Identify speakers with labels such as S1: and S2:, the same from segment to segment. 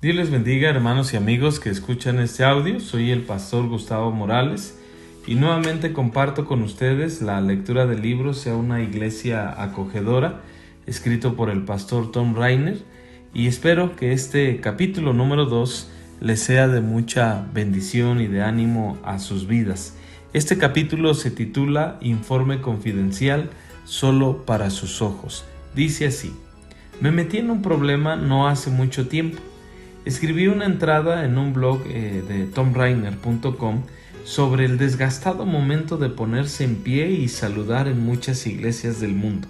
S1: Dios les bendiga, hermanos y amigos que escuchan este audio. Soy el pastor Gustavo Morales y nuevamente comparto con ustedes la lectura del libro Sea una iglesia acogedora, escrito por el pastor Tom Rainer, y espero que este capítulo número 2 les sea de mucha bendición y de ánimo a sus vidas. Este capítulo se titula Informe Confidencial solo para sus ojos. Dice así: me metí en un problema no hace mucho tiempo. Escribí una entrada en un blog de tomrainer.com sobre el desgastado momento de ponerse en pie y saludar en muchas iglesias del mundo.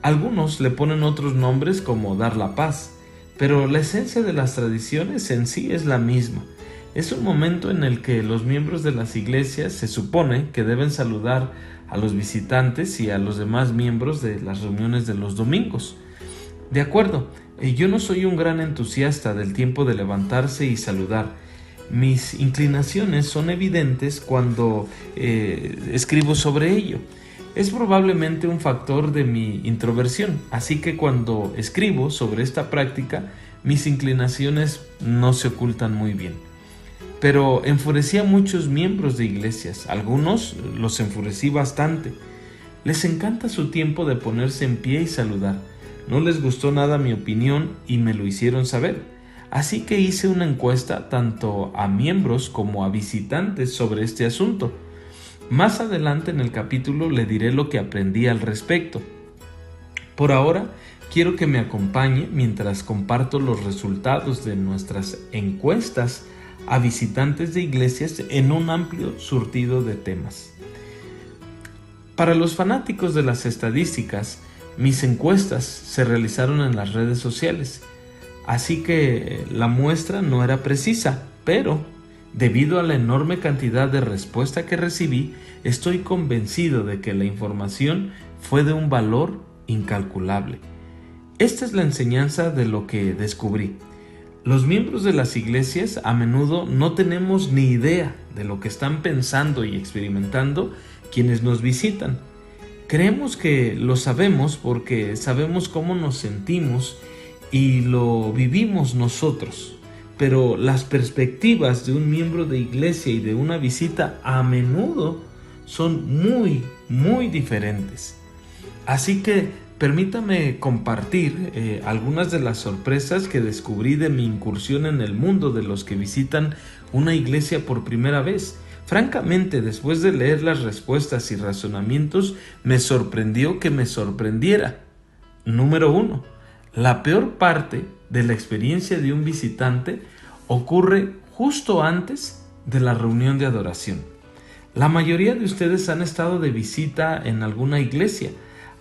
S1: Algunos le ponen otros nombres como dar la paz, pero la esencia de las tradiciones en sí es la misma. Es un momento en el que los miembros de las iglesias se supone que deben saludar a los visitantes y a los demás miembros de las reuniones de los domingos. De acuerdo, yo no soy un gran entusiasta del tiempo de levantarse y saludar. Mis inclinaciones son evidentes cuando escribo sobre ello. Es probablemente un factor de mi introversión, así que cuando escribo sobre esta práctica, mis inclinaciones no se ocultan muy bien. Pero enfurecí a muchos miembros de iglesias, algunos los enfurecí bastante. Les encanta su tiempo de ponerse en pie y saludar. No les gustó nada mi opinión y me lo hicieron saber. Así que hice una encuesta tanto a miembros como a visitantes sobre este asunto. Más adelante en el capítulo le diré lo que aprendí al respecto. Por ahora, quiero que me acompañe mientras comparto los resultados de nuestras encuestas a visitantes de iglesias en un amplio surtido de temas. Para los fanáticos de las estadísticas, mis encuestas se realizaron en las redes sociales, así que la muestra no era precisa, pero debido a la enorme cantidad de respuesta que recibí, estoy convencido de que la información fue de un valor incalculable. Esta es la enseñanza de lo que descubrí. Los miembros de las iglesias a menudo no tenemos ni idea de lo que están pensando y experimentando quienes nos visitan. Creemos que lo sabemos porque sabemos cómo nos sentimos y lo vivimos nosotros, pero las perspectivas de un miembro de iglesia y de una visita a menudo son muy diferentes. Así que permítame compartir algunas de las sorpresas que descubrí de mi incursión en el mundo de los que visitan una iglesia por primera vez. Francamente, después de leer las respuestas y razonamientos, me sorprendió que me sorprendiera. Número 1. La peor parte de la experiencia de un visitante ocurre justo antes de la reunión de adoración. La mayoría de ustedes han estado de visita en alguna iglesia,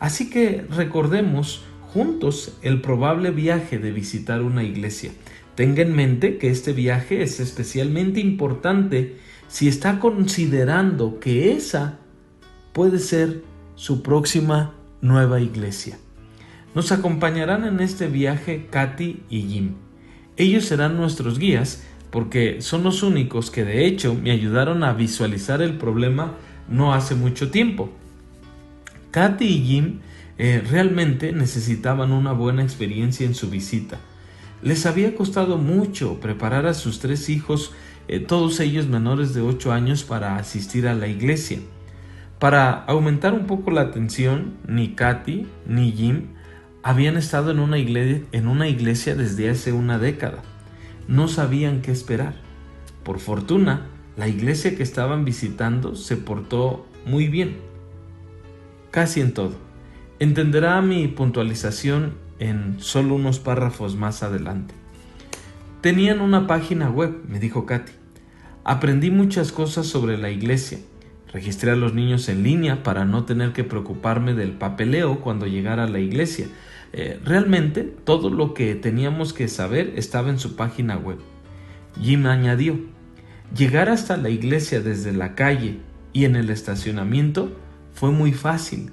S1: así que recordemos juntos el probable viaje de visitar una iglesia. Tenga en mente que este viaje es especialmente importante si está considerando que esa puede ser su próxima nueva iglesia. Nos acompañarán en este viaje Katy y Jim. Ellos serán nuestros guías porque son los únicos que de hecho me ayudaron a visualizar el problema no hace mucho tiempo. Katy y Jim realmente necesitaban una buena experiencia en su visita. Les había costado mucho preparar a sus 3 hijos, todos ellos menores de 8 años, para asistir a la iglesia. Para aumentar un poco la tensión, ni Katy ni Jim habían estado en una iglesia desde hace una década. No sabían qué esperar. Por fortuna, la iglesia que estaban visitando se portó muy bien, casi en todo. Entenderá mi puntualización en solo unos párrafos más adelante. Tenían una página web, me dijo Katy. Aprendí muchas cosas sobre la iglesia. Registré a los niños en línea para no tener que preocuparme del papeleo cuando llegara a la iglesia. Realmente todo lo que teníamos que saber estaba en su página web. Jim añadió: llegar hasta la iglesia desde la calle y en el estacionamiento fue muy fácil.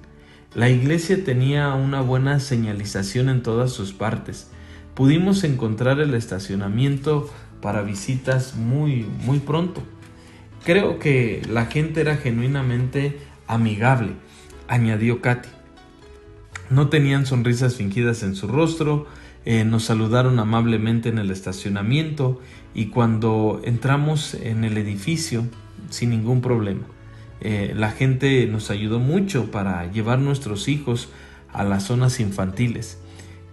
S1: La iglesia tenía una buena señalización en todas sus partes. Pudimos encontrar el estacionamiento para visitas muy pronto. Creo que la gente era genuinamente amigable, añadió Katy. No tenían sonrisas fingidas en su rostro, nos saludaron amablemente en el estacionamiento y cuando entramos en el edificio sin ningún problema. La gente nos ayudó mucho para llevar nuestros hijos a las zonas infantiles.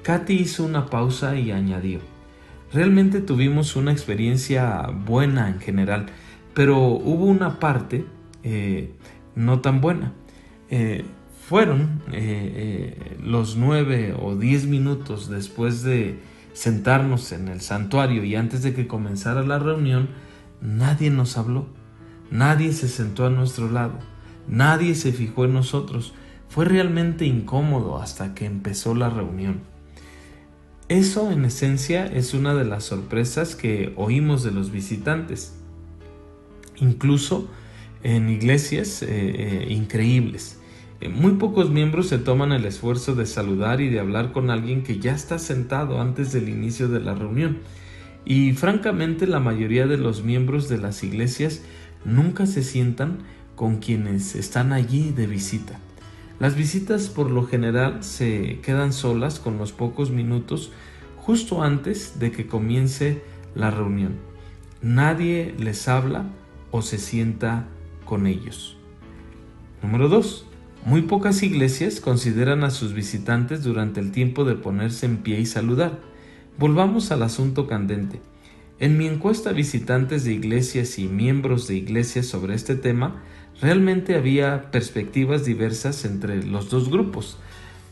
S1: Katy hizo una pausa y añadió: realmente tuvimos una experiencia buena en general, pero hubo una parte no tan buena. Fueron los 9 o 10 minutos después de sentarnos en el santuario y antes de que comenzara la reunión, nadie nos habló, nadie se sentó a nuestro lado, nadie se fijó en nosotros. Fue realmente incómodo hasta que empezó la reunión. Eso, en esencia, es una de las sorpresas que oímos de los visitantes, incluso en iglesias increíbles. Muy pocos miembros se toman el esfuerzo de saludar y de hablar con alguien que ya está sentado antes del inicio de la reunión. Y francamente, la mayoría de los miembros de las iglesias nunca se sientan con quienes están allí de visita. Las visitas por lo general se quedan solas con los pocos minutos justo antes de que comience la reunión. Nadie les habla o se sienta con ellos. Número 2. Muy pocas iglesias consideran a sus visitantes durante el tiempo de ponerse en pie y saludar. Volvamos al asunto candente. En mi encuesta a visitantes de iglesias y miembros de iglesias sobre este tema, realmente había perspectivas diversas entre los dos grupos.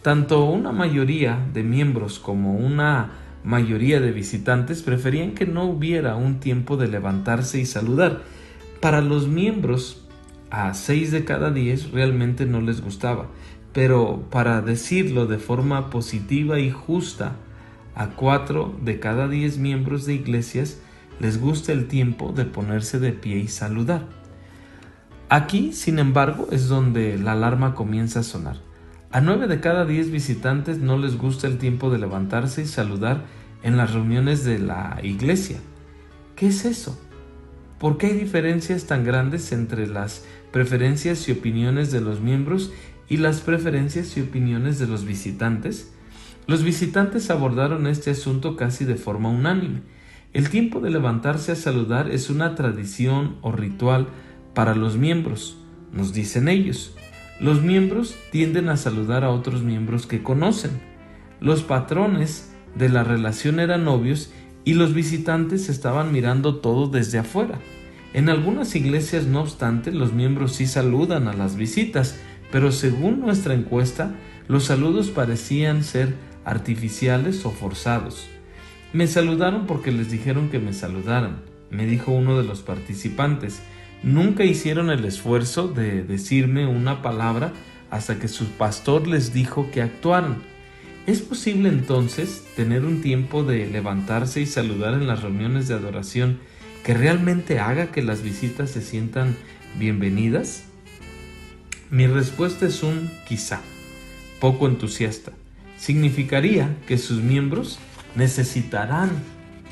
S1: Tanto una mayoría de miembros como una mayoría de visitantes preferían que no hubiera un tiempo de levantarse y saludar. Para los miembros, a 6 de cada 10 realmente no les gustaba, pero para decirlo de forma positiva y justa, a 4 de cada 10 miembros de iglesias les gusta el tiempo de ponerse de pie y saludar. Aquí, sin embargo, es donde la alarma comienza a sonar. A 9 de cada 10 visitantes no les gusta el tiempo de levantarse y saludar en las reuniones de la iglesia. ¿Qué es eso? ¿Por qué hay diferencias tan grandes entre las preferencias y opiniones de los miembros y las preferencias y opiniones de los visitantes? Los visitantes abordaron este asunto casi de forma unánime. El tiempo de levantarse a saludar es una tradición o ritual para los miembros, nos dicen ellos. Los miembros tienden a saludar a otros miembros que conocen. Los patrones de la relación eran obvios y los visitantes estaban mirando todo desde afuera. En algunas iglesias, no obstante, los miembros sí saludan a las visitas, pero según nuestra encuesta, los saludos parecían ser artificiales o forzados. Me saludaron porque les dijeron que me saludaran, me dijo uno de los participantes. Nunca hicieron el esfuerzo de decirme una palabra hasta que su pastor les dijo que actuaran. ¿Es posible entonces tener un tiempo de levantarse y saludar en las reuniones de adoración que realmente haga que las visitas se sientan bienvenidas? Mi respuesta es un quizá, poco entusiasta. Significaría que sus miembros necesitarán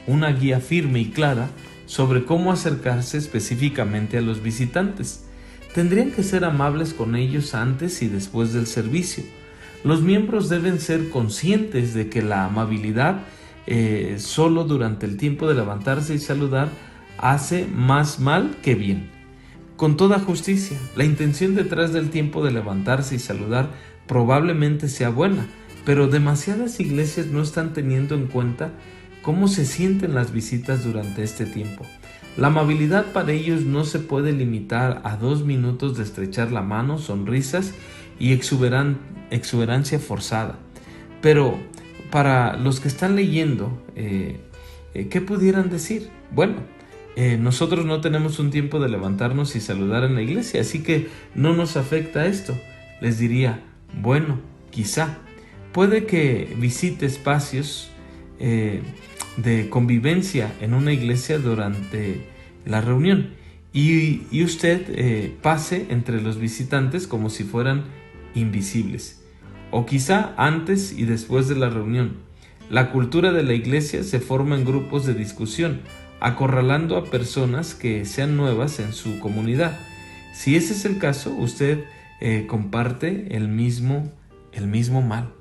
S1: una guía firme y clara sobre cómo acercarse específicamente a los visitantes. Tendrían que ser amables con ellos antes y después del servicio. Los miembros deben ser conscientes de que la amabilidad solo durante el tiempo de levantarse y saludar hace más mal que bien. Con toda justicia, la intención detrás del tiempo de levantarse y saludar probablemente sea buena, pero demasiadas iglesias no están teniendo en cuenta cómo se sienten las visitas durante este tiempo. La amabilidad para ellos no se puede limitar a 2 minutos de estrechar la mano, sonrisas y exuberancia forzada. Pero para los que están leyendo, ¿qué pudieran decir? Bueno, nosotros no tenemos un tiempo de levantarnos y saludar en la iglesia, así que no nos afecta esto. Les diría, bueno, quizá puede que visite espacios de convivencia en una iglesia durante la reunión y usted pase entre los visitantes como si fueran invisibles, o quizá antes y después de la reunión. La cultura de la iglesia se forma en grupos de discusión, acorralando a personas que sean nuevas en su comunidad. Si ese es el caso, usted comparte el mismo mal.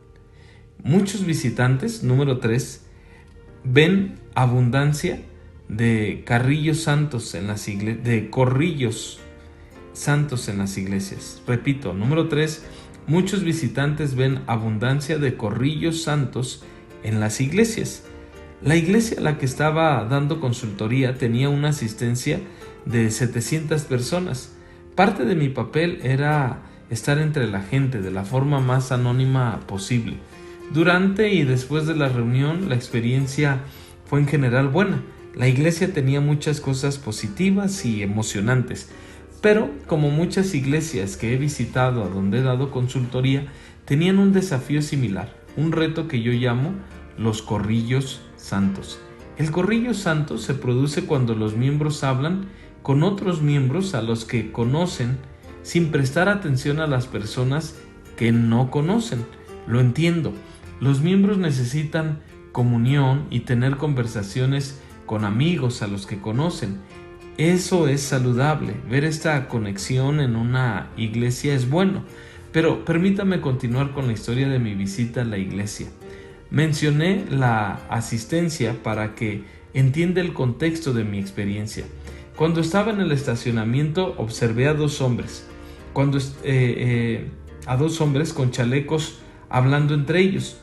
S1: Muchos visitantes, número 3, ven abundancia de carrillos santos en las iglesias, de corrillos santos en las iglesias. Repito, número 3, muchos visitantes ven abundancia de corrillos santos en las iglesias. La iglesia a la que estaba dando consultoría tenía una asistencia de 700 personas. Parte de mi papel era estar entre la gente de la forma más anónima posible. Durante y después de la reunión, la experiencia fue en general buena. La iglesia tenía muchas cosas positivas y emocionantes, pero como muchas iglesias que he visitado a donde he dado consultoría, tenían un desafío similar, un reto que yo llamo los corrillos santos. El corrillo santo se produce cuando los miembros hablan con otros miembros a los que conocen sin prestar atención a las personas que no conocen. Lo entiendo. Los miembros necesitan comunión y tener conversaciones con amigos a los que conocen. Eso es saludable. Ver esta conexión en una iglesia es bueno. Pero permítame continuar con la historia de mi visita a la iglesia. Mencioné la asistencia para que entienda el contexto de mi experiencia. Cuando estaba en el estacionamiento observé a dos hombres. A dos hombres con chalecos hablando entre ellos.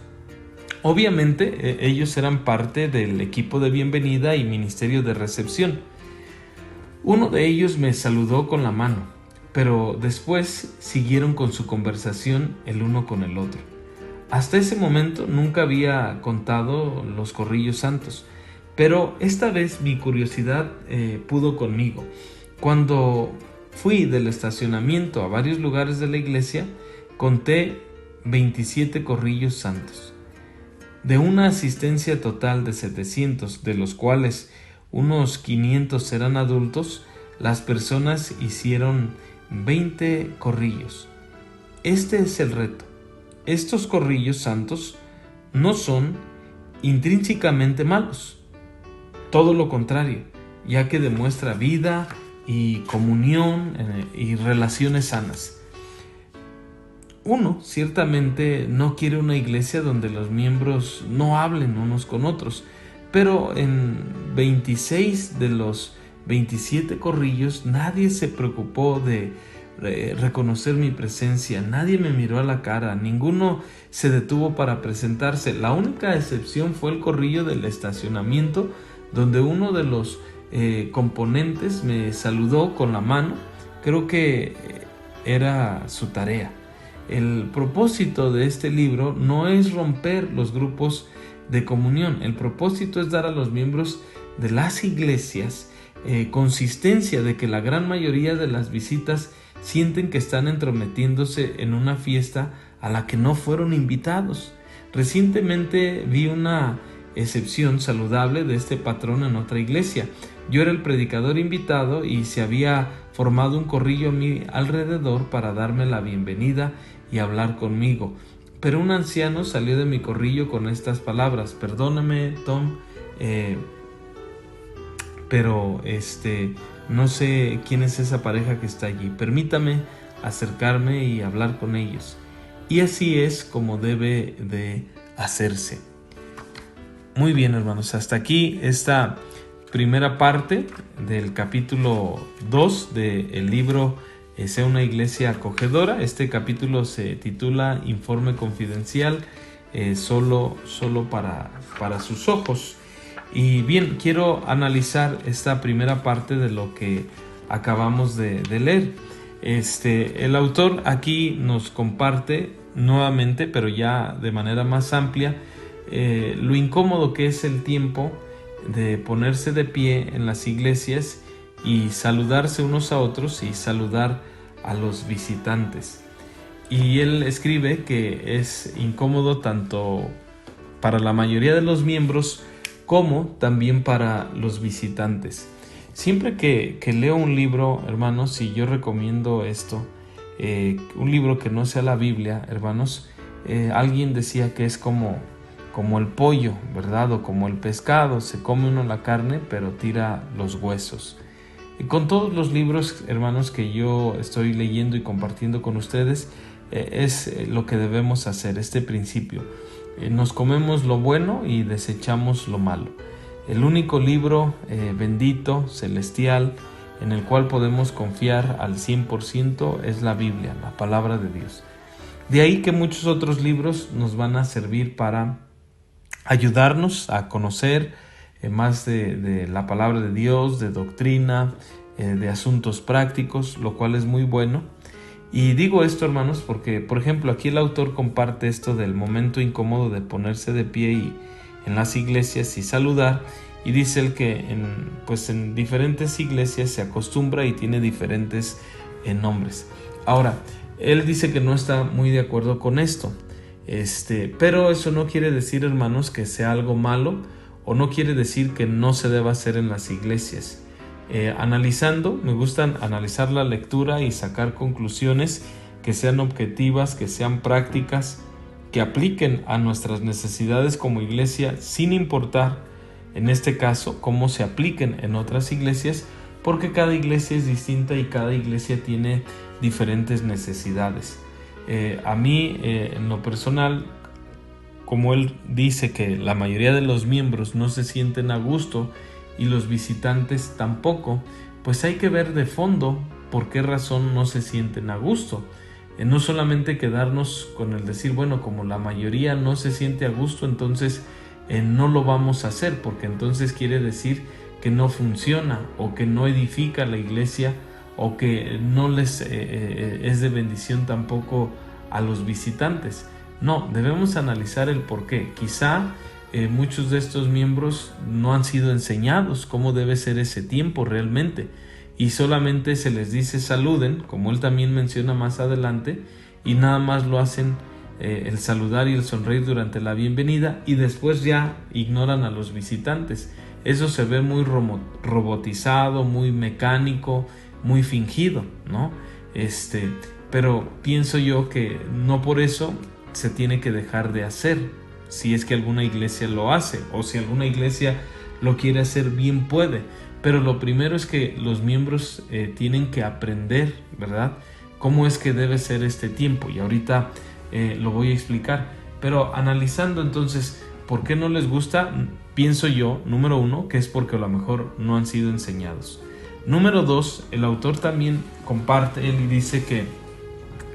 S1: Obviamente ellos eran parte del equipo de bienvenida y ministerio de recepción. Uno de ellos me saludó con la mano, pero después siguieron con su conversación el uno con el otro. Hasta ese momento nunca había contado los corrillos santos, pero esta vez mi curiosidad pudo conmigo. Cuando fui del estacionamiento a varios lugares de la iglesia, conté 27 corrillos santos. De una asistencia total de 700, de los cuales unos 500 eran adultos, las personas hicieron 20 corrillos. Este es el reto. Estos corrillos santos no son intrínsecamente malos. Todo lo contrario, ya que demuestra vida y comunión y relaciones sanas. Uno ciertamente no quiere una iglesia donde los miembros no hablen unos con otros, pero en 26 de los 27 corrillos nadie se preocupó de reconocer mi presencia, nadie me miró a la cara, ninguno se detuvo para presentarse. La única excepción fue el corrillo del estacionamiento, donde uno de los componentes me saludó con la mano. Creo que era su tarea. El propósito de este libro no es romper los grupos de comunión. El propósito es dar a los miembros de las iglesias consistencia de que la gran mayoría de las visitas sienten que están entrometiéndose en una fiesta a la que no fueron invitados. Recientemente vi una excepción saludable de este patrón en otra iglesia. Yo era el predicador invitado y se había formado un corrillo a mi alrededor para darme la bienvenida y hablar conmigo. Pero un anciano salió de mi corrillo con estas palabras: perdóname, Tom, pero no sé quién es esa pareja que está allí. Permítame acercarme y hablar con ellos. Y así es como debe de hacerse. Muy bien, hermanos, hasta aquí esta primera parte del capítulo 2 del libro Sea una iglesia acogedora. Este capítulo se titula Informe confidencial, solo para sus ojos. Y bien, quiero analizar esta primera parte de lo que acabamos de leer. El autor aquí nos comparte nuevamente, pero ya de manera más amplia, lo incómodo que es el tiempo de ponerse de pie en las iglesias y saludarse unos a otros y saludar a los visitantes. Y él escribe que es incómodo tanto para la mayoría de los miembros como también para los visitantes. Siempre que leo un libro, hermanos, y yo recomiendo esto, un libro que no sea la Biblia, hermanos, alguien decía que es como el pollo, ¿verdad? O como el pescado, se come uno la carne, pero tira los huesos. Y con todos los libros, hermanos, que yo estoy leyendo y compartiendo con ustedes, es lo que debemos hacer, este principio. nos comemos lo bueno y desechamos lo malo. El único libro bendito, celestial, en el cual podemos confiar al 100% es la Biblia, la palabra de Dios. De ahí que muchos otros libros nos van a servir para ayudarnos a conocer más de la palabra de Dios, de doctrina, de asuntos prácticos, lo cual es muy bueno. Y digo esto, hermanos, porque, por ejemplo, aquí el autor comparte esto del momento incómodo de ponerse de pie y en las iglesias y saludar, y dice él que en diferentes iglesias se acostumbra y tiene diferentes nombres. Ahora, él dice que no está muy de acuerdo con esto, pero eso no quiere decir, hermanos, que sea algo malo, o no quiere decir que no se deba hacer en las iglesias. Analizando, me gusta analizar la lectura y sacar conclusiones que sean objetivas, que sean prácticas, que apliquen a nuestras necesidades como iglesia, sin importar, en este caso, cómo se apliquen en otras iglesias, porque cada iglesia es distinta y cada iglesia tiene diferentes necesidades. A mí, en lo personal, como él dice que la mayoría de los miembros no se sienten a gusto y los visitantes tampoco, pues hay que ver de fondo por qué razón no se sienten a gusto. No solamente quedarnos con el decir, bueno, como la mayoría no se siente a gusto, entonces no lo vamos a hacer, porque entonces quiere decir que no funciona o que no edifica la iglesia o que no les es de bendición tampoco a los visitantes. No, debemos analizar el por qué. Quizá muchos de estos miembros no han sido enseñados cómo debe ser ese tiempo realmente, y solamente se les dice saluden, como él también menciona más adelante, y nada más lo hacen el saludar y el sonreír durante la bienvenida, y después ya ignoran a los visitantes. Eso se ve muy robotizado, muy mecánico, muy fingido, ¿no? Pero pienso yo que no por eso se tiene que dejar de hacer, si es que alguna iglesia lo hace, o si alguna iglesia lo quiere hacer, bien puede. Pero lo primero es que los miembros tienen que aprender, ¿verdad?, cómo es que debe ser este tiempo, y ahorita lo voy a explicar. Pero analizando entonces por qué no les gusta, pienso yo, número uno, que es porque a lo mejor no han sido enseñados. Número dos, el autor también comparte, él dice que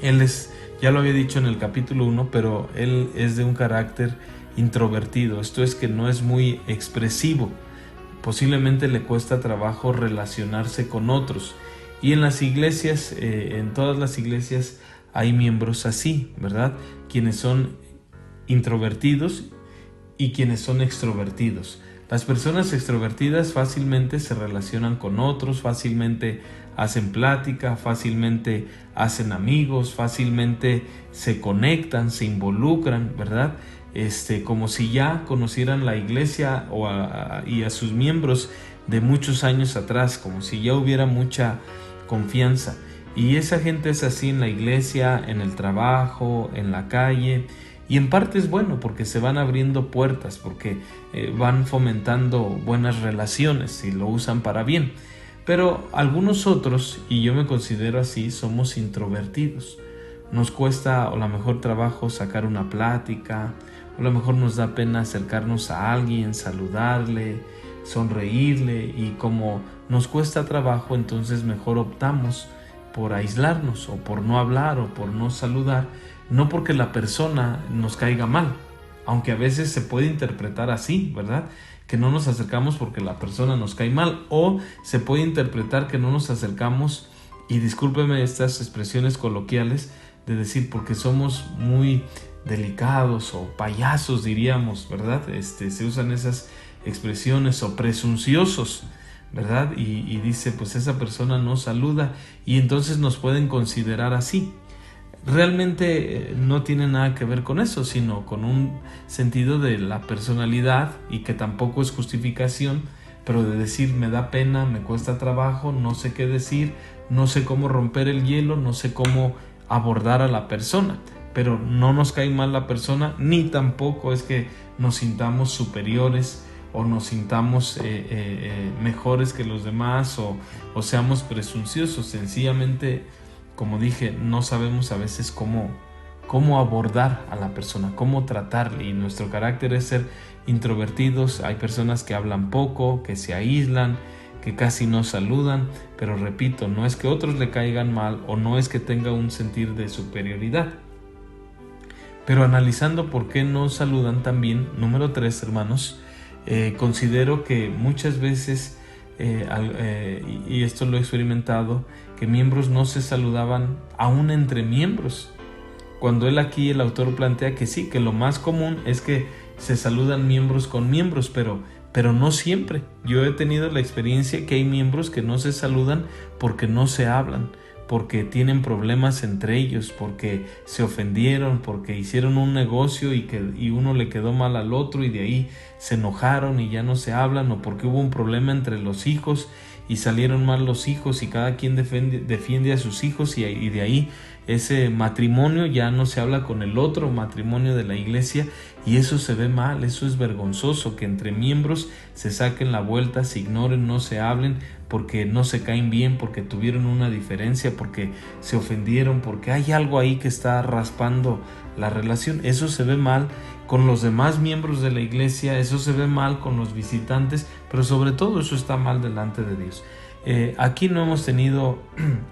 S1: él es, ya lo había dicho en el capítulo 1, pero él es de un carácter introvertido. Esto es que no es muy expresivo. Posiblemente le cuesta trabajo relacionarse con otros. Y en las iglesias, en todas las iglesias hay miembros así, ¿verdad? Quienes son introvertidos y quienes son extrovertidos. Las personas extrovertidas fácilmente se relacionan con otros, fácilmente hacen plática, fácilmente hacen amigos, fácilmente se conectan, se involucran, ¿verdad? Como si ya conocieran la iglesia y a sus miembros de muchos años atrás, como si ya hubiera mucha confianza. Y esa gente es así en la iglesia, en el trabajo, en la calle. Y en parte es bueno porque se van abriendo puertas, porque van fomentando buenas relaciones y lo usan para bien. Pero algunos otros, y yo me considero así, somos introvertidos. Nos cuesta a lo mejor trabajo sacar una plática, a lo mejor nos da pena acercarnos a alguien, saludarle, sonreírle, y como nos cuesta trabajo, entonces mejor optamos por aislarnos o por no hablar o por no saludar, no porque la persona nos caiga mal, aunque a veces se puede interpretar así, ¿verdad?, que no nos acercamos porque la persona nos cae mal, o se puede interpretar que no nos acercamos, y discúlpeme estas expresiones coloquiales, de decir porque somos muy delicados o payasos, diríamos, ¿verdad? Se usan esas expresiones, o presunciosos, ¿verdad? Y dice, pues esa persona no saluda, y entonces nos pueden considerar así. Realmente no tiene nada que ver con eso, sino con un sentido de la personalidad, y que tampoco es justificación, pero de decir me da pena, me cuesta trabajo, no sé qué decir, no sé cómo romper el hielo, no sé cómo abordar a la persona. Pero no nos cae mal la persona, ni tampoco es que nos sintamos superiores o nos sintamos mejores que los demás, o seamos presunciosos. Sencillamente, como dije, no sabemos a veces cómo cómo abordar a la persona, cómo tratarle. Y nuestro carácter es ser introvertidos. Hay personas que hablan poco, que se aíslan, que casi no saludan, pero repito, no es que otros le caigan mal o no es que tenga un sentir de superioridad. Pero analizando por qué no saludan también, número 3, hermanos, considero que muchas veces, y esto lo he experimentado, que miembros no se saludaban aún entre miembros. Cuando el autor plantea que sí, que lo más común es que se saludan miembros con miembros, pero no siempre. Yo he tenido la experiencia que hay miembros que no se saludan porque no se hablan, porque tienen problemas entre ellos, porque se ofendieron, porque hicieron un negocio y uno le quedó mal al otro y de ahí se enojaron y ya no se hablan, o porque hubo un problema entre los hijos y salieron mal los hijos y cada quien defiende a sus hijos y de ahí ese matrimonio ya no se habla con el otro matrimonio de la iglesia, y eso se ve mal, eso es vergonzoso, que entre miembros se saquen la vuelta, se ignoren, no se hablen porque no se caen bien, porque tuvieron una diferencia, porque se ofendieron, porque hay algo ahí que está raspando la relación. Eso se ve mal con los demás miembros de la iglesia, eso se ve mal con los visitantes, pero sobre todo eso está mal delante de Dios. Aquí no hemos tenido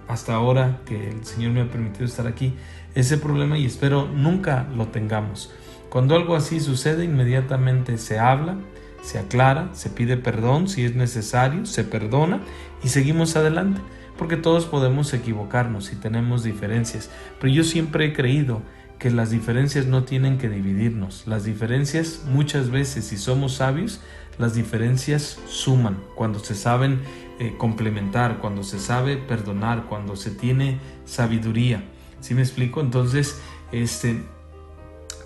S1: hasta ahora, que el Señor me ha permitido estar aquí, ese problema, y espero nunca lo tengamos. Cuando algo así sucede, inmediatamente se habla, se aclara, se pide perdón si es necesario, se perdona y seguimos adelante, porque todos podemos equivocarnos y tenemos diferencias, pero yo siempre he creído que las diferencias no tienen que dividirnos. Las diferencias, muchas veces, si somos sabios, las diferencias suman cuando se saben complementar, cuando se sabe perdonar, cuando se tiene sabiduría. ¿Sí me explico? Entonces,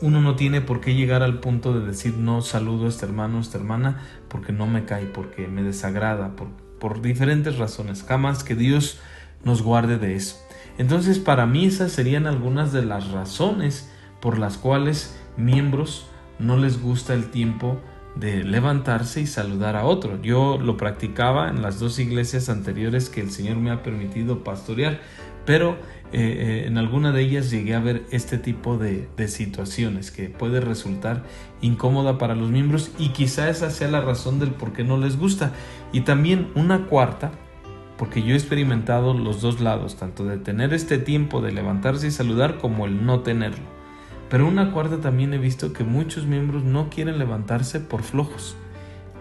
S1: uno no tiene por qué llegar al punto de decir no saludo a este hermano o esta hermana porque no me cae, porque me desagrada, por diferentes razones. Jamás, que Dios nos guarde de eso. Entonces, para mí esas serían algunas de las razones por las cuales miembros no les gusta el tiempo de levantarse y saludar a otro. Yo lo practicaba en las 2 iglesias anteriores que el Señor me ha permitido pastorear, pero en alguna de ellas llegué a ver este tipo de situaciones que puede resultar incómoda para los miembros, y quizá esa sea la razón del por qué no les gusta. Y también una cuarta, porque yo he experimentado los dos lados, tanto de tener este tiempo de levantarse y saludar como el no tenerlo. Pero una cuarta, también he visto que muchos miembros no quieren levantarse por flojos.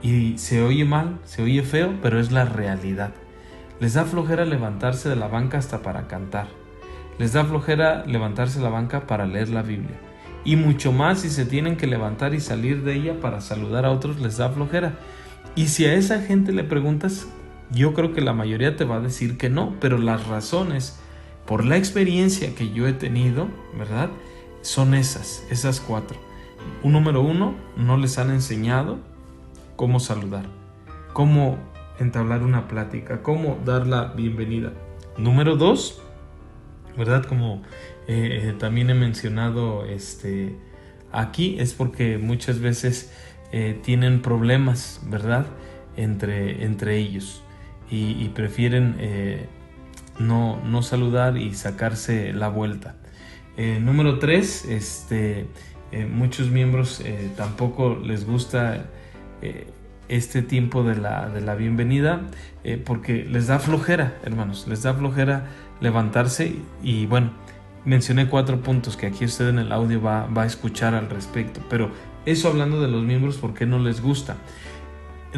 S1: Y se oye mal, se oye feo, pero es la realidad. Les da flojera levantarse de la banca hasta para cantar. Les da flojera levantarse de la banca para leer la Biblia. Y mucho más si se tienen que levantar y salir de ella para saludar a otros, les da flojera. Y si a esa gente le preguntas, yo creo que la mayoría te va a decir que no, pero las razones, por la experiencia que yo he tenido, ¿verdad?, son esas 4. Número 1, no les han enseñado cómo saludar, cómo entablar una plática, cómo dar la bienvenida. Número 2, ¿verdad?, como también he mencionado aquí, es porque muchas veces tienen problemas, ¿verdad?, entre ellos, y prefieren no saludar y sacarse la vuelta. Número 3, muchos miembros tampoco les gusta este tiempo de la bienvenida, porque les da flojera, hermanos, les da flojera levantarse. Y bueno, mencioné 4 puntos que aquí usted en el audio va a escuchar al respecto, pero eso hablando de los miembros, ¿por qué no les gusta?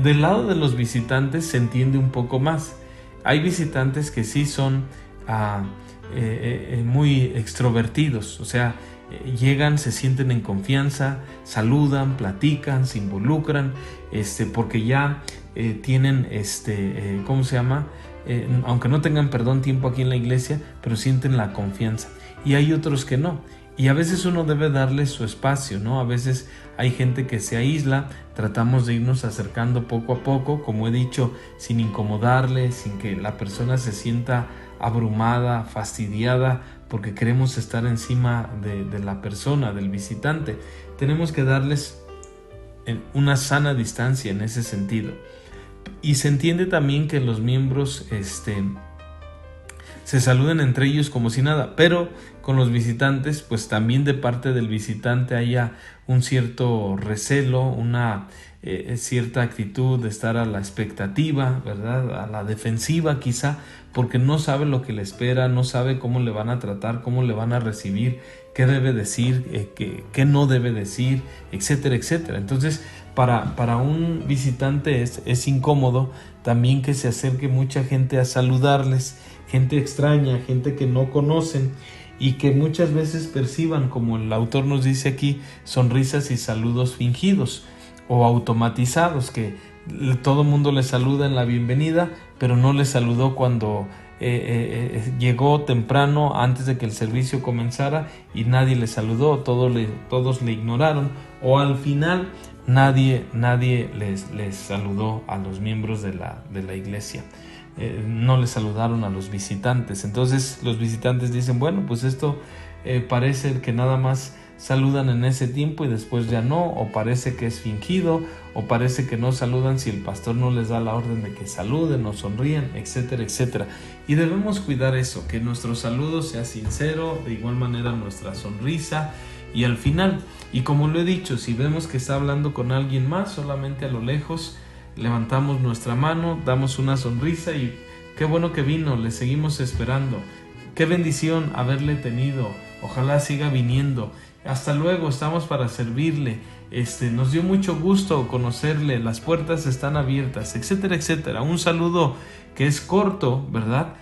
S1: Del lado de los visitantes se entiende un poco más. Hay visitantes que sí son muy extrovertidos, o sea, llegan, se sienten en confianza, saludan, platican, se involucran, porque ya tienen, ¿cómo se llama? Aunque no tengan, tiempo aquí en la iglesia, pero sienten la confianza. Y hay otros que no. Y a veces uno debe darle su espacio, ¿no? A veces hay gente que se aísla, tratamos de irnos acercando poco a poco, como he dicho, sin incomodarle, sin que la persona se sienta abrumada, fastidiada, porque queremos estar encima de la persona, del visitante. Tenemos que darles una sana distancia en ese sentido. Y se entiende también que los miembros se saluden entre ellos como si nada, pero con los visitantes, pues también de parte del visitante haya un cierto recelo, una cierta actitud de estar a la expectativa, ¿verdad? A la defensiva quizá, porque no sabe lo que le espera, no sabe cómo le van a tratar, cómo le van a recibir, qué debe decir, qué no debe decir, etcétera, etcétera. Entonces, para un visitante es incómodo también que se acerque mucha gente a saludarles, gente extraña, gente que no conocen y que muchas veces perciban, como el autor nos dice aquí, sonrisas y saludos fingidos o automatizados, que todo el mundo le saluda en la bienvenida, pero no le saludó cuando llegó temprano antes de que el servicio comenzara y nadie le saludó, todos le ignoraron, o al final nadie les saludó a los miembros de la iglesia. No le saludaron a los visitantes. Entonces los visitantes dicen, bueno, pues esto parece que nada más saludan en ese tiempo y después ya no, o parece que es fingido, o parece que no saludan si el pastor no les da la orden de que saluden o sonríen, etcétera, etcétera. Y debemos cuidar eso, que nuestro saludo sea sincero, de igual manera nuestra sonrisa. Y al final, y como lo he dicho, si vemos que está hablando con alguien más, solamente a lo lejos, levantamos nuestra mano, damos una sonrisa y qué bueno que vino, le seguimos esperando. Qué bendición haberle tenido, ojalá siga viniendo. Hasta luego, estamos para servirle. Nos dio mucho gusto conocerle, las puertas están abiertas, etcétera, etcétera. Un saludo que es corto, ¿verdad?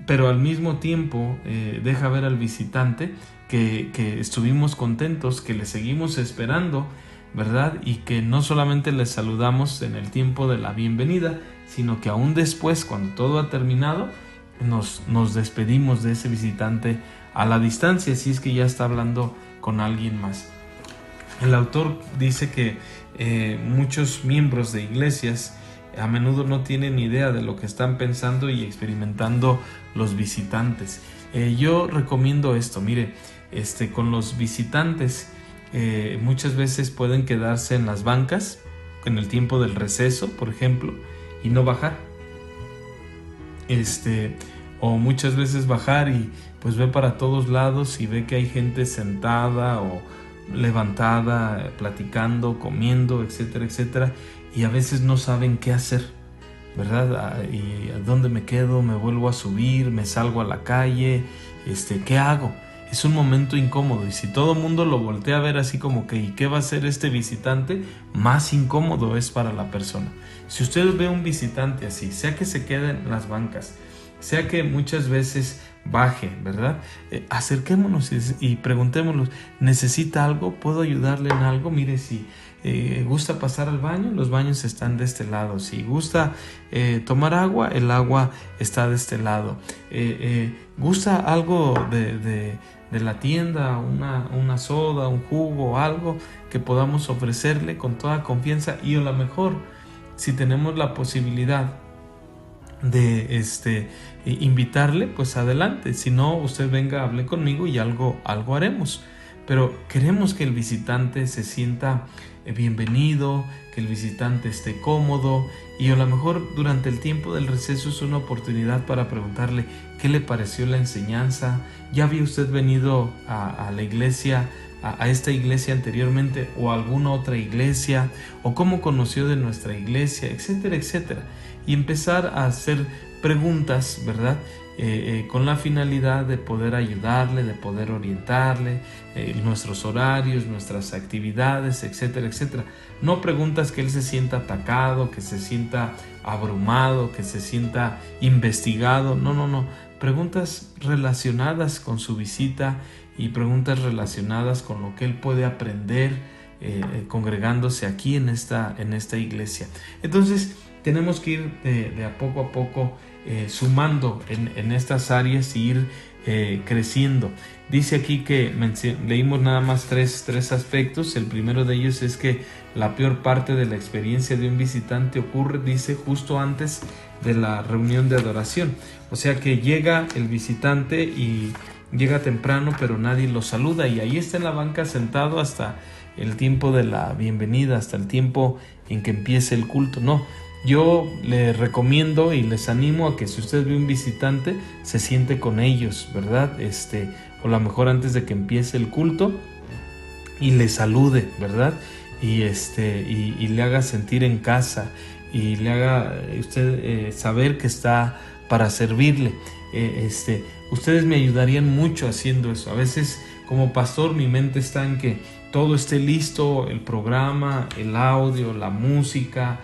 S1: Pero al mismo tiempo deja ver al visitante que estuvimos contentos, que le seguimos esperando, ¿verdad? Y que no solamente le saludamos en el tiempo de la bienvenida, sino que aún después, cuando todo ha terminado, nos despedimos de ese visitante a la distancia, si es que ya está hablando con alguien más. El autor dice que muchos miembros de iglesias a menudo no tienen idea de lo que están pensando y experimentando los visitantes. Yo recomiendo esto, mire, con los visitantes muchas veces pueden quedarse en las bancas en el tiempo del receso, por ejemplo, y no bajar. O muchas veces bajar y pues ve para todos lados y ve que hay gente sentada o levantada, platicando, comiendo, etcétera, etcétera, y a veces no saben qué hacer, ¿verdad? ¿Y a dónde me quedo? ¿Me vuelvo a subir? ¿Me salgo a la calle? ¿Qué hago? Es un momento incómodo, y si todo el mundo lo voltea a ver así como que ¿y qué va a hacer este visitante? Más incómodo es para la persona. Si usted ve a un visitante así, sea que se quede en las bancas, sea que muchas veces baje, ¿verdad? Acerquémonos y preguntémonos, ¿necesita algo? ¿Puedo ayudarle en algo? Mire, si gusta pasar al baño, los baños están de este lado. Si gusta tomar agua, el agua está de este lado. ¿Gusta algo de la tienda? Una soda, un jugo, algo que podamos ofrecerle con toda confianza. Y a lo mejor, si tenemos la posibilidad de invitarle, pues adelante. Si no, usted venga, hable conmigo y algo haremos. Pero queremos que el visitante se sienta bienvenido, que el visitante esté cómodo, y a lo mejor durante el tiempo del receso es una oportunidad para preguntarle qué le pareció la enseñanza. ¿Ya había usted venido a la iglesia, a esta iglesia anteriormente, o a alguna otra iglesia, o cómo conoció de nuestra iglesia, etcétera, etcétera? Y empezar a hacer preguntas, ¿verdad? Con la finalidad de poder ayudarle, de poder orientarle, nuestros horarios, nuestras actividades, etcétera, etcétera. No preguntas que él se sienta atacado, que se sienta abrumado, que se sienta investigado. No. Preguntas relacionadas con su visita y preguntas relacionadas con lo que él puede aprender congregándose aquí en esta iglesia. Entonces, tenemos que ir de a poco sumando en estas áreas y ir creciendo. Dice aquí que leímos nada más tres aspectos. El primero de ellos es que la peor parte de la experiencia de un visitante ocurre, dice, justo antes de la reunión de adoración. O sea que llega el visitante y llega temprano, pero nadie lo saluda, y ahí está en la banca sentado hasta el tiempo de la bienvenida, hasta el tiempo en que empiece el culto. No, Yo les recomiendo y les animo a que si usted ve un visitante, se siente con ellos, ¿verdad? O a lo mejor antes de que empiece el culto y le salude, ¿verdad? Y le haga sentir en casa y le haga usted saber que está para servirle. Ustedes me ayudarían mucho haciendo eso. A veces como pastor mi mente está en que todo esté listo, el programa, el audio, la música,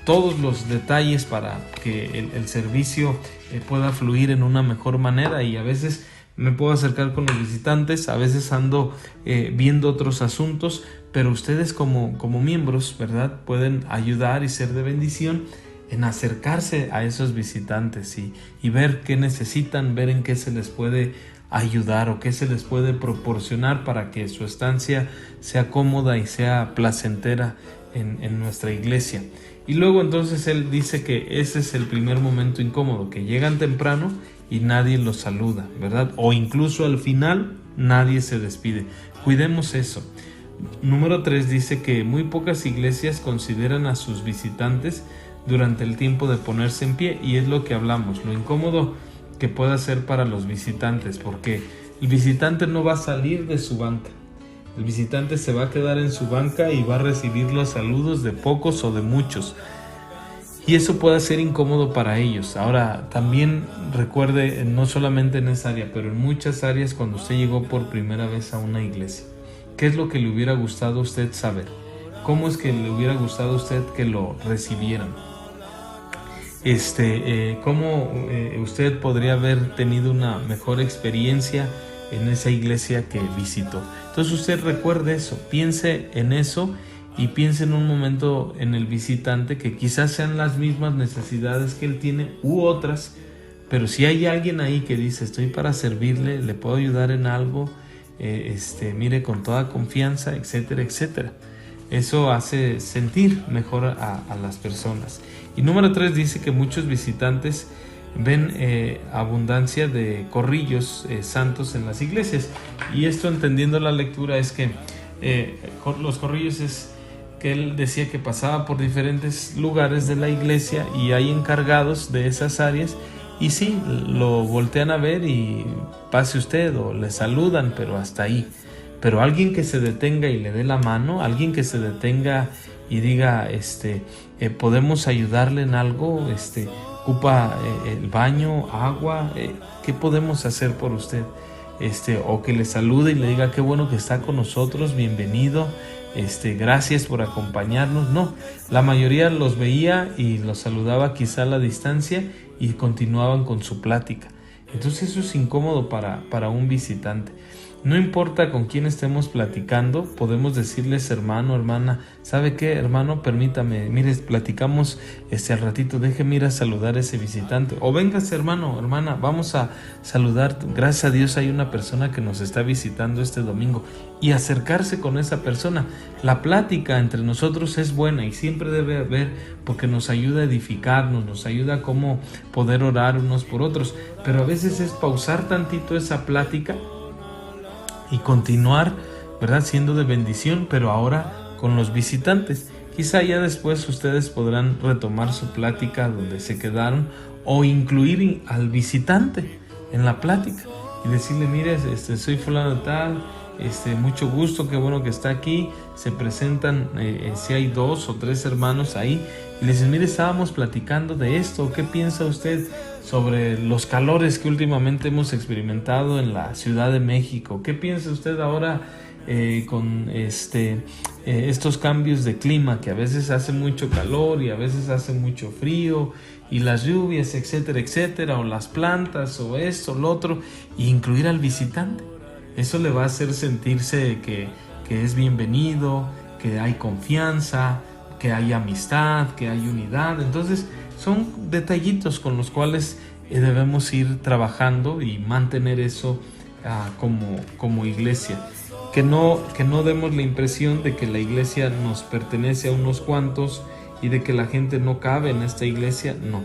S1: todos los detalles para que el servicio pueda fluir en una mejor manera, y a veces me puedo acercar con los visitantes, a veces ando viendo otros asuntos, pero ustedes como miembros, ¿verdad?, pueden ayudar y ser de bendición en acercarse a esos visitantes y ver qué necesitan, ver en qué se les puede ayudar o qué se les puede proporcionar para que su estancia sea cómoda y sea placentera en nuestra iglesia. Y luego entonces él dice que ese es el primer momento incómodo, que llegan temprano y nadie los saluda, ¿verdad? O incluso al final nadie se despide. Cuidemos eso. Número 3 dice que muy pocas iglesias consideran a sus visitantes durante el tiempo de ponerse en pie, y es lo que hablamos, lo incómodo que pueda ser para los visitantes, porque el visitante no va a salir de su banca. El visitante se va a quedar en su banca y va a recibir los saludos de pocos o de muchos. Y eso puede ser incómodo para ellos. Ahora, también recuerde, no solamente en esa área, pero en muchas áreas, cuando usted llegó por primera vez a una iglesia, ¿qué es lo que le hubiera gustado a usted saber? ¿Cómo es que le hubiera gustado a usted que lo recibieran? ¿Cómo usted podría haber tenido una mejor experiencia en esa iglesia que visitó? Entonces usted recuerde eso, piense en eso y piense en un momento en el visitante, que quizás sean las mismas necesidades que él tiene u otras, pero si hay alguien ahí que dice estoy para servirle, le puedo ayudar en algo, mire, con toda confianza, etcétera, etcétera. Eso hace sentir mejor a las personas. Y número 3 dice que muchos visitantes ven abundancia de corrillos santos en las iglesias. Y esto, entendiendo la lectura, es que los corrillos es que él decía que pasaba por diferentes lugares de la iglesia y hay encargados de esas áreas, y sí, lo voltean a ver y pase usted o le saludan, pero hasta ahí. Pero alguien que se detenga y le dé la mano, alguien que se detenga y diga, podemos ayudarle en algo, ocupa el baño, agua, ¿qué podemos hacer por usted? O que le salude y le diga qué bueno que está con nosotros, bienvenido, gracias por acompañarnos. No, la mayoría los veía y los saludaba quizá a la distancia y continuaban con su plática. Entonces eso es incómodo para un visitante. No importa con quién estemos platicando, podemos decirles, hermano, hermana, ¿sabe qué, hermano? Permítame, mire, platicamos al ratito, déjeme ir a saludar a ese visitante. O véngase, hermano, hermana, vamos a saludar. Gracias a Dios hay una persona que nos está visitando este domingo, y acercarse con esa persona. La plática entre nosotros es buena y siempre debe haber, porque nos ayuda a edificarnos, nos ayuda a cómo poder orar unos por otros. Pero a veces es pausar tantito esa plática y continuar, ¿verdad?, siendo de bendición, pero ahora con los visitantes. Quizá ya después ustedes podrán retomar su plática donde se quedaron, o incluir al visitante en la plática y decirle, mire, soy fulano de tal, mucho gusto, qué bueno que está aquí. Se presentan, si hay 2 o 3 hermanos ahí, y le dicen, mire, estábamos platicando de esto, ¿qué piensa usted sobre los calores que últimamente hemos experimentado en la Ciudad de México? ¿Qué piensa usted ahora con estos cambios de clima, que a veces hace mucho calor y a veces hace mucho frío, y las lluvias, etcétera, etcétera, o las plantas, o esto, lo otro, y incluir al visitante? Eso le va a hacer sentirse que es bienvenido, que hay confianza, que hay amistad, que hay unidad. Entonces son detallitos con los cuales debemos ir trabajando y mantener eso como iglesia. Que no demos la impresión de que la iglesia nos pertenece a unos cuantos y de que la gente no cabe en esta iglesia. No,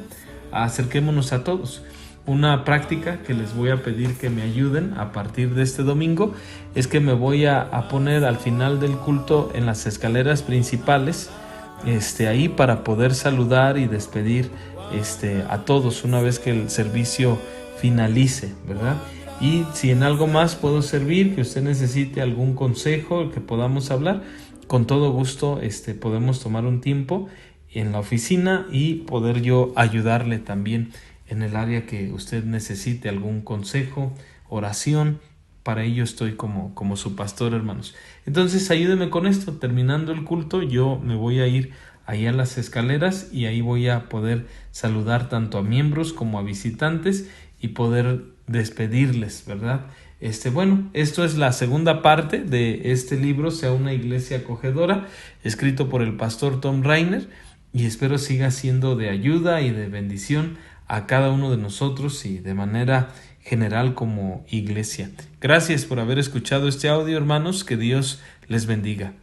S1: acerquémonos a todos. Una práctica que les voy a pedir que me ayuden a partir de este domingo es que me voy a poner al final del culto en las escaleras principales ahí para poder saludar y despedir a todos una vez que el servicio finalice, ¿verdad? Y si en algo más puedo servir, que usted necesite algún consejo, que podamos hablar, con todo gusto podemos tomar un tiempo en la oficina y poder yo ayudarle también en el área que usted necesite algún consejo, oración. Para ello estoy como su pastor, hermanos. Entonces ayúdeme con esto. Terminando el culto, yo me voy a ir ahí a las escaleras y ahí voy a poder saludar tanto a miembros como a visitantes y poder despedirles, ¿verdad? Bueno, esto es la segunda parte de este libro, Sea una iglesia acogedora, escrito por el pastor Tom Rainer, y espero siga siendo de ayuda y de bendición a cada uno de nosotros y de manera general como iglesia. Gracias por haber escuchado este audio, hermanos. Que Dios les bendiga.